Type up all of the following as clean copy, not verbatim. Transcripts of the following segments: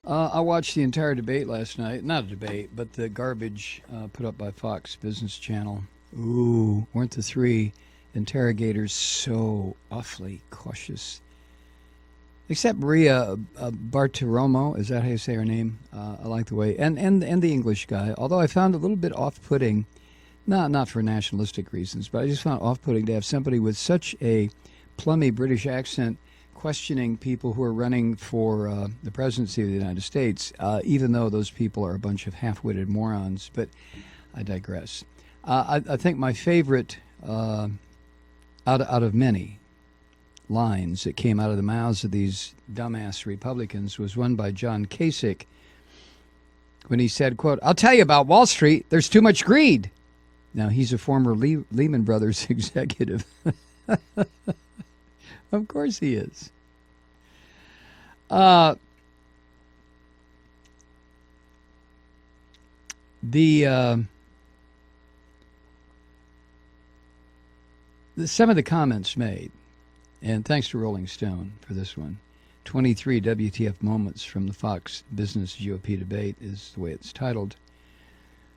I watched the entire debate last night. Not a debate, but the garbage put up by Fox Business Channel. Ooh, weren't the three interrogators so awfully cautious? Except Maria Bartiromo, is that how you say her name? I like the way, and the English guy. Although I found it a little bit off-putting, not for nationalistic reasons, but I just found it off-putting to have somebody with such a plummy British accent questioning people who are running for the presidency of the United States, even though those people are a bunch of half-witted morons. But I digress. I think my favorite, out of many lines that came out of the mouths of these dumbass Republicans, was one by John Kasich when he said, quote, "I'll tell you about Wall Street. There's too much greed." Now, he's a former Lehman Brothers executive. Of course he is. Some of the comments made, and thanks to Rolling Stone for this one, 23 WTF moments from the Fox Business GOP debate is the way it's titled.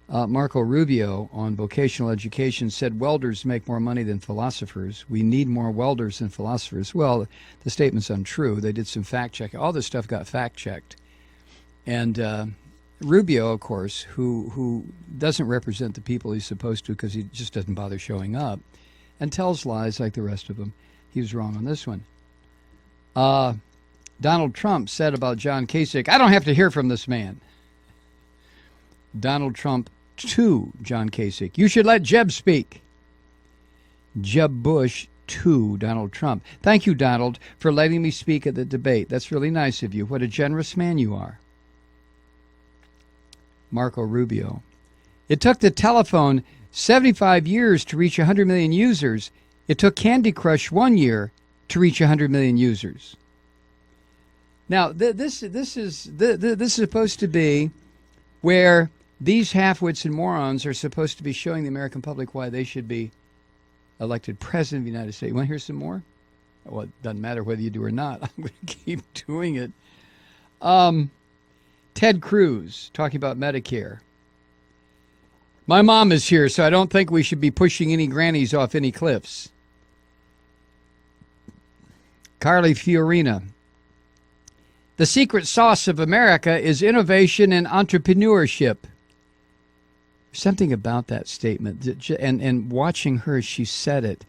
Marco Rubio on vocational education said welders make more money than philosophers. We need more welders than philosophers. Well, the statement's untrue. They did some fact checking. All this stuff got fact checked. And Rubio, of course, who doesn't represent the people he's supposed to because he just doesn't bother showing up and tells lies like the rest of them. He was wrong on this one. Donald Trump said about John Kasich, "I don't have to hear from this man." Donald Trump to John Kasich, "You should let Jeb speak." Jeb Bush to Donald Trump, "Thank you, Donald, for letting me speak at the debate. That's really nice of you. What a generous man you are." Marco Rubio, "It took the telephone 75 years to reach 100 million users. It took Candy Crush 1 year to reach 100 million users." Now, this is supposed to be where these half-wits and morons are supposed to be showing the American public why they should be elected president of the United States. You want to hear some more? Well, it doesn't matter whether you do or not. I'm going to keep doing it. Ted Cruz talking about Medicare. "My mom is here, so I don't think we should be pushing any grannies off any cliffs." Carly Fiorina, "The secret sauce of America is innovation and entrepreneurship." Something about that statement, and watching her as she said it,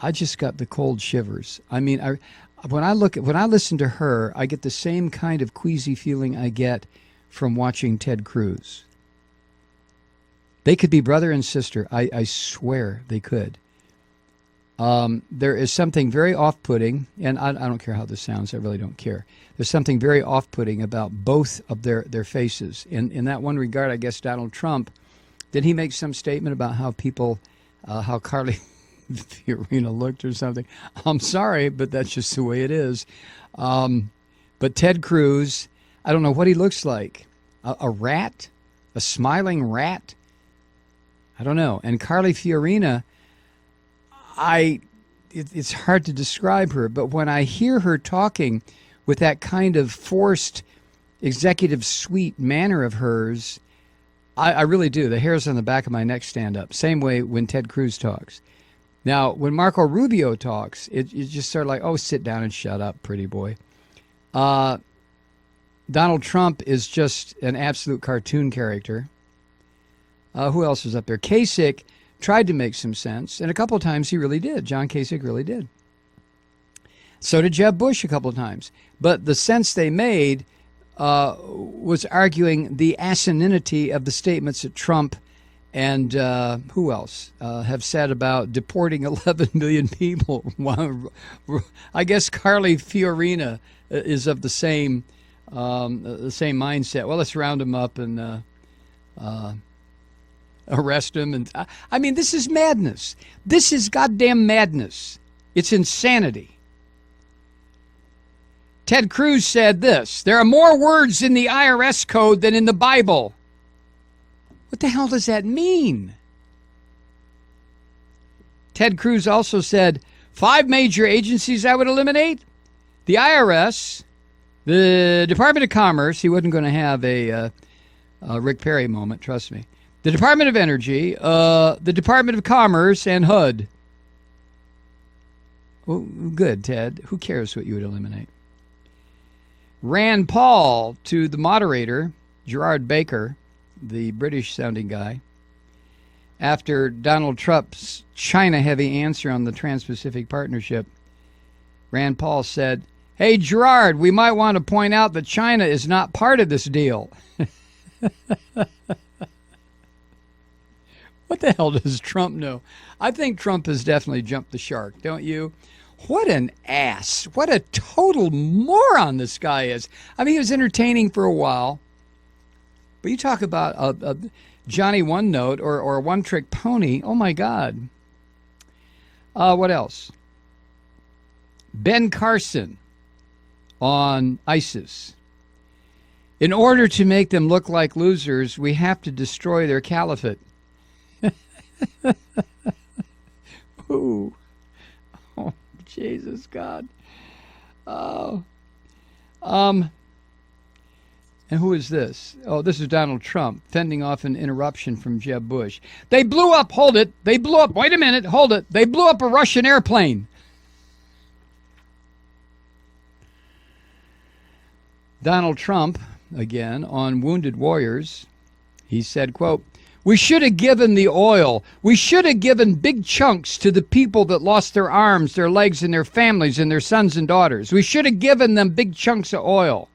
I just got the cold shivers. I mean, when I listen to her, I get the same kind of queasy feeling I get from watching Ted Cruz. They could be brother and sister. I swear they could. There is something very off-putting, and I don't care how this sounds. I really don't care. There's something very off-putting about both of their faces. In that one regard, I guess Donald Trump, did he make some statement about how people, how Carly Fiorina looked or something? I'm sorry, but that's just the way it is. But Ted Cruz, I don't know what he looks like. A rat? A smiling rat? I don't know. And Carly Fiorina, it's hard to describe her, but when I hear her talking with that kind of forced executive suite manner of hers, I really do. The hairs on the back of my neck stand up. Same way when Ted Cruz talks. Now, when Marco Rubio talks, it's just sort of like, oh, sit down and shut up, pretty boy. Donald Trump is just an absolute cartoon character. Who else was up there? Kasich tried to make some sense, and a couple of times he really did. John Kasich really did. So did Jeb Bush a couple of times. But the sense they made was arguing the asininity of the statements that Trump and who else have said about deporting 11 million people. I guess Carly Fiorina is of the same mindset. Well, let's round them up and arrest him. And I mean, this is madness. This is goddamn madness. It's insanity. Ted Cruz said this: "There are more words in the IRS code than in the Bible." What the hell does that mean? Ted Cruz also said, 5 major agencies I would eliminate: the IRS, The Department of Commerce, he wasn't going to have a Rick Perry moment, trust me. The Department of Energy, the Department of Commerce, and HUD. Well, good, Ted. Who cares what you would eliminate? Rand Paul to the moderator, Gerard Baker, the British-sounding guy, after Donald Trump's China-heavy answer on the Trans-Pacific Partnership. Rand Paul said, "Hey, Gerard, we might want to point out that China is not part of this deal." What the hell does Trump know? I think Trump has definitely jumped the shark, don't you? What an ass. What a total moron this guy is. I mean, he was entertaining for a while. But you talk about a Johnny One Note or a one-trick pony. Oh, my God. What else? Ben Carson on ISIS. In order to make them look like losers, we have to destroy their caliphate. Ooh. Oh, Jesus God. Oh. And who is this? Oh, this is Donald Trump fending off an interruption from Jeb Bush. They blew up, hold it. They blew up, wait a minute, hold it. They blew up a Russian airplane. Donald Trump, again, on Wounded Warriors, he said, quote, "We should have given the oil. We should have given big chunks to the people that lost their arms, their legs, and their families, and their sons and daughters. We should have given them big chunks of oil."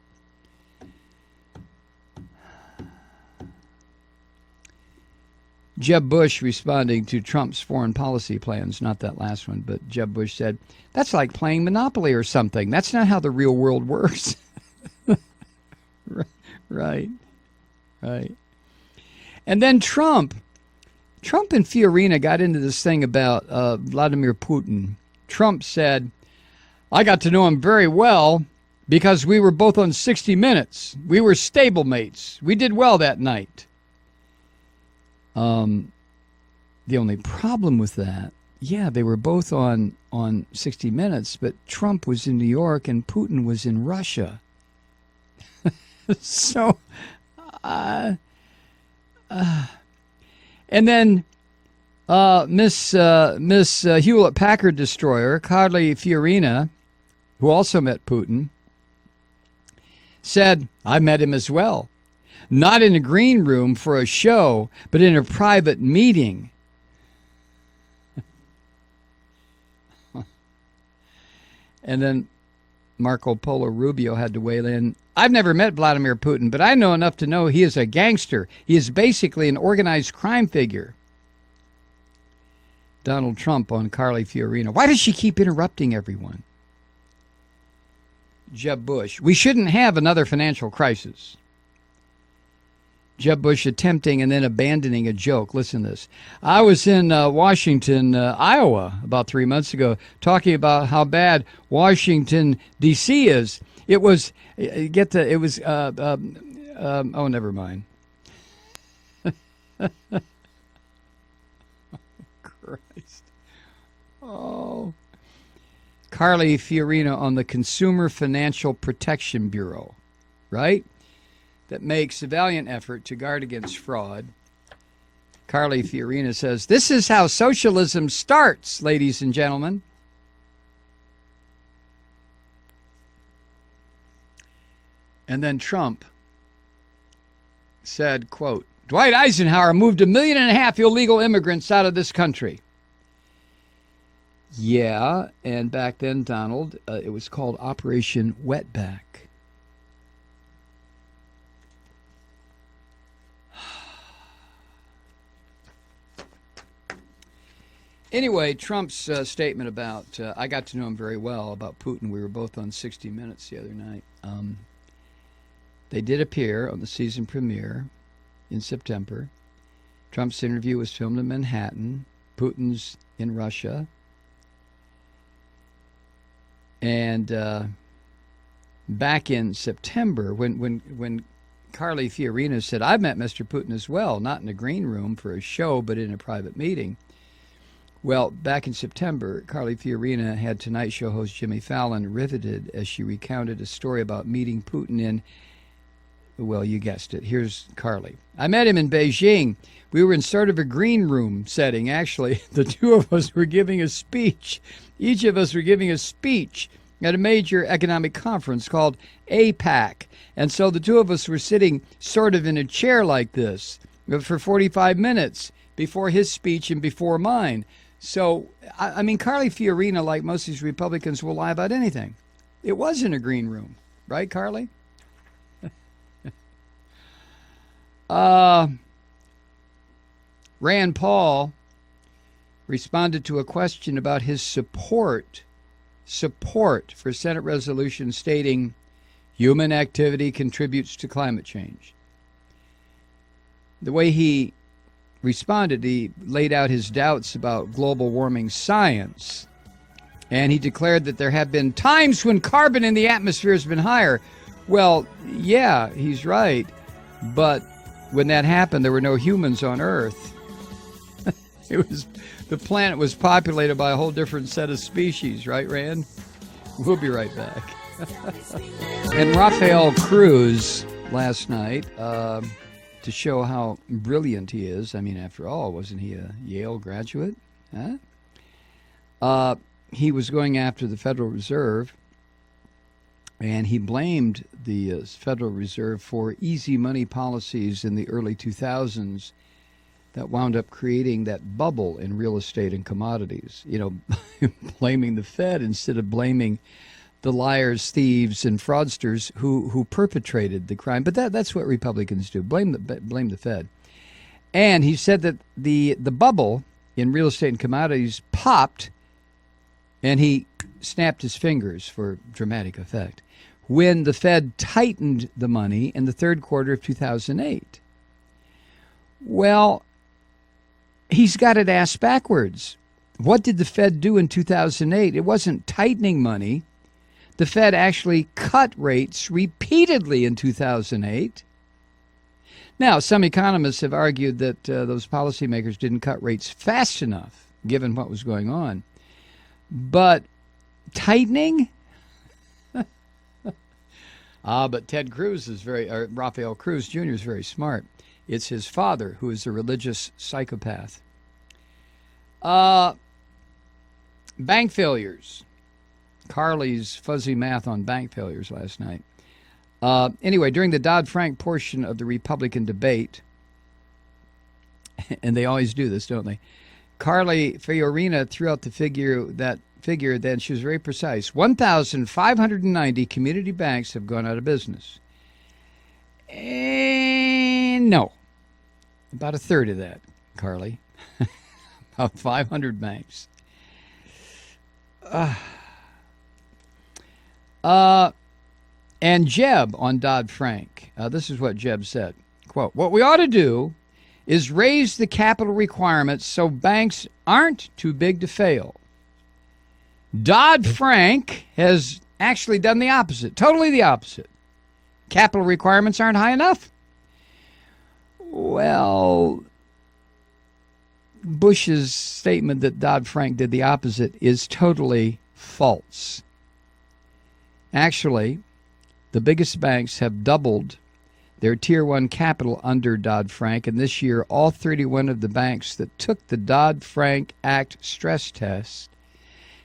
Jeb Bush responding to Trump's foreign policy plans, not that last one, but Jeb Bush said, "That's like playing Monopoly or something. That's not how the real world works." Right. And then Trump and Fiorina got into this thing about Vladimir Putin. Trump said, "I got to know him very well because we were both on 60 Minutes. We were stablemates. We did well that night." The only problem with that, yeah, they were both on 60 Minutes, but Trump was in New York and Putin was in Russia. So, and then Miss Hewlett-Packard destroyer, Carly Fiorina, who also met Putin, said, "I met him as well. Not in a green room for a show, but in a private meeting." And then Marco Polo Rubio had to weigh in. "I've never met Vladimir Putin, but I know enough to know he is a gangster. He is basically an organized crime figure." Donald Trump on Carly Fiorina. Why does she keep interrupting everyone? Jeb Bush. "We shouldn't have another financial crisis." Jeb Bush attempting and then abandoning a joke. Listen to this. "I was in Washington, Iowa about 3 months ago talking about how bad Washington, D.C. is. It was, oh, never mind." Christ. Oh. Carly Fiorina on the Consumer Financial Protection Bureau, right? That makes a valiant effort to guard against fraud. Carly Fiorina says, "This is how socialism starts, ladies and gentlemen." And then Trump said, quote, "Dwight Eisenhower moved 1.5 million illegal immigrants out of this country." Yeah, and back then, Donald, it was called Operation Wetback. Anyway, Trump's statement about, I got to know him very well, about Putin. We were both on 60 Minutes the other night. They did appear on the season premiere in September. Trump's interview was filmed in Manhattan. Putin's in Russia. And back in September, when Carly Fiorina said, "I've met Mr. Putin as well, not in a green room for a show, but in a private meeting," Well, back in September, Carly Fiorina had Tonight Show host Jimmy Fallon riveted as she recounted a story about meeting Putin in, well, you guessed it. Here's Carly. I met him in Beijing. We were in sort of a green room setting, actually. The two of us were giving a speech. Each of us were giving a speech at a major economic conference called APAC. And so the two of us were sitting sort of in a chair like this for 45 minutes before his speech and before mine. So, I mean, Carly Fiorina, like most of these Republicans, will lie about anything. It was in a green room. Right, Carly? Rand Paul responded to a question about his support for Senate resolution stating human activity contributes to climate change. The way he responded, he laid out his doubts about global warming science, and he declared that there have been times when carbon in the atmosphere has been higher. Well, yeah, he's right, but when that happened, there were no humans on Earth. The planet was populated by a whole different set of species, right, Rand? We'll be right back. And Rafael Cruz last night, to show how brilliant he is. I mean, after all, wasn't he a Yale graduate? Huh? He was going after the Federal Reserve, and he blamed the Federal Reserve for easy money policies in the early 2000s that wound up creating that bubble in real estate and commodities. You know, blaming the Fed instead of blaming the liars, thieves, and fraudsters who perpetrated the crime. But that's what Republicans do. Blame the Fed. And he said that the bubble in real estate and commodities popped, and he snapped his fingers for dramatic effect when the Fed tightened the money in the third quarter of 2008. Well, he's got it ass backwards. What did the Fed do in 2008? It wasn't tightening money. The Fed actually cut rates repeatedly in 2008. Now, some economists have argued that those policymakers didn't cut rates fast enough, given what was going on. But tightening? But Ted Cruz is Rafael Cruz Jr. is very smart. It's his father who is a religious psychopath. Bank failures. Carly's fuzzy math on bank failures last night. Anyway, during the Dodd-Frank portion of the Republican debate, and they always do this, don't they? Carly Fiorina threw out the figure, then she was very precise. 1,590 community banks have gone out of business. And no, about a third of that, Carly. About 500 banks. And Jeb on Dodd-Frank, this is what Jeb said, quote, "What we ought to do is raise the capital requirements so banks aren't too big to fail. Dodd-Frank has actually done the opposite, totally the opposite. Capital requirements aren't high enough." Well, Bush's statement that Dodd-Frank did the opposite is totally false. Actually, the biggest banks have doubled their Tier 1 capital under Dodd-Frank, and this year all 31 of the banks that took the Dodd-Frank Act stress test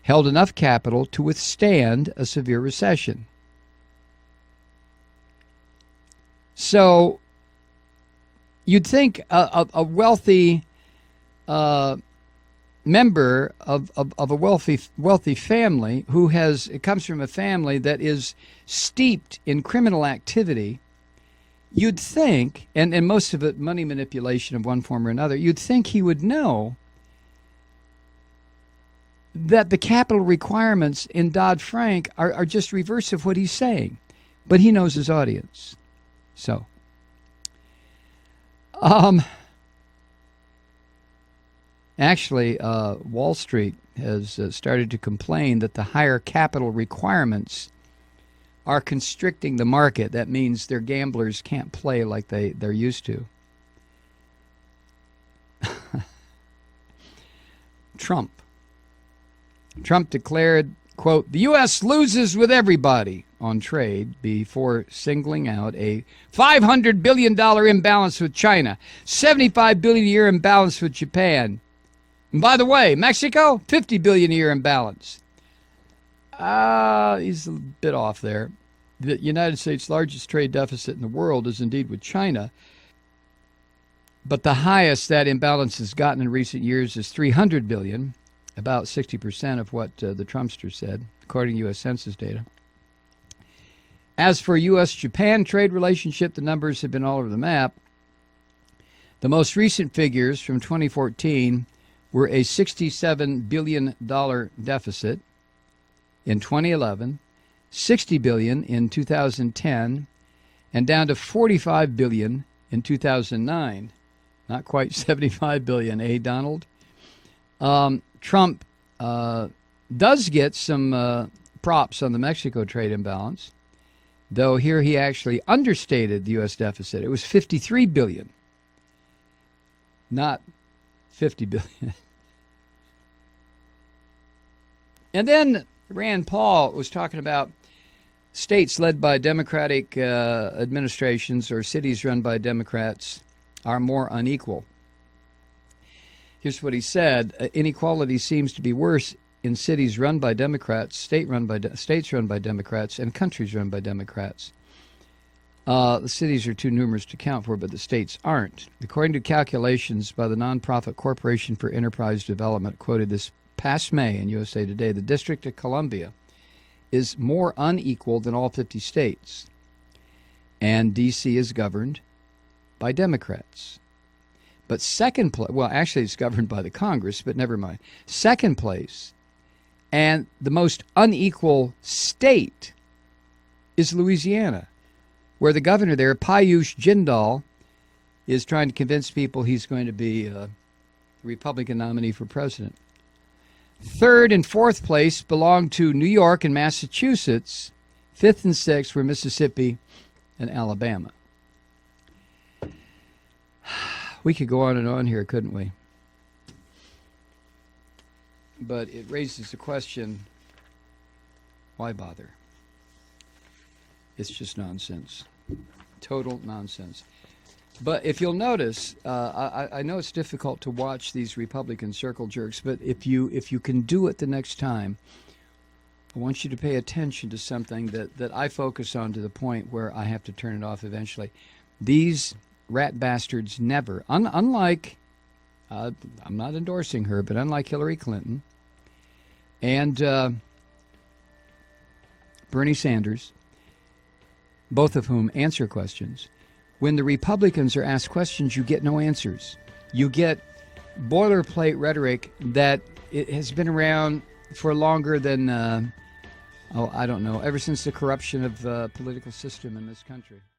held enough capital to withstand a severe recession. So you'd think a wealthy member of a wealthy family it comes from a family that is steeped in criminal activity, you'd think, and most of it money manipulation of one form or another, you'd think he would know that the capital requirements in Dodd-Frank are just reverse of what he's saying. But he knows his audience. So, actually, Wall Street has started to complain that the higher capital requirements are constricting the market. That means their gamblers can't play like they're used to. Trump. Trump declared, quote, the U.S. loses with everybody on trade before singling out a $500 billion imbalance with China, $75 billion a year imbalance with Japan. And by the way, Mexico, $50 billion a year imbalance. He's a bit off there. The United States' largest trade deficit in the world is indeed with China. But the highest that imbalance has gotten in recent years is $300 billion, about 60% of what the Trumpster said, according to U.S. Census data. As for U.S.-Japan trade relationship, the numbers have been all over the map. The most recent figures from 2014 were a $67 billion deficit in 2011, $60 billion in 2010, and down to $45 billion in 2009. Not quite $75 billion, eh, Donald? Trump does get some props on the Mexico trade imbalance, though here he actually understated the U.S. deficit. It was $53 billion, not $50 billion. And then Rand Paul was talking about states led by Democratic administrations or cities run by Democrats are more unequal. Here's what he said. Inequality seems to be worse in cities run by Democrats, states run by Democrats, and countries run by Democrats. The cities are too numerous to count for, but the states aren't. According to calculations by the nonprofit Corporation for Enterprise Development, quoted this past May in USA Today, the District of Columbia is more unequal than all 50 states. And D.C. is governed by Democrats. But second place, well, actually it's governed by the Congress, but never mind. Second place, and the most unequal state is Louisiana, where the governor there, Piyush Jindal, is trying to convince people he's going to be a Republican nominee for president. Third and fourth place belong to New York and Massachusetts. Fifth and sixth were Mississippi and Alabama. We could go on and on here, couldn't we? But it raises the question, why bother? It's just nonsense. Total nonsense. But if you'll notice, I know it's difficult to watch these Republican circle jerks, but if you can do it the next time, I want you to pay attention to something that I focus on to the point where I have to turn it off eventually. These rat bastards never, unlike, I'm not endorsing her, but unlike Hillary Clinton and Bernie Sanders, both of whom answer questions, when the Republicans are asked questions, you get no answers. You get boilerplate rhetoric that it has been around for longer than, I don't know, ever since the corruption of the political system in this country.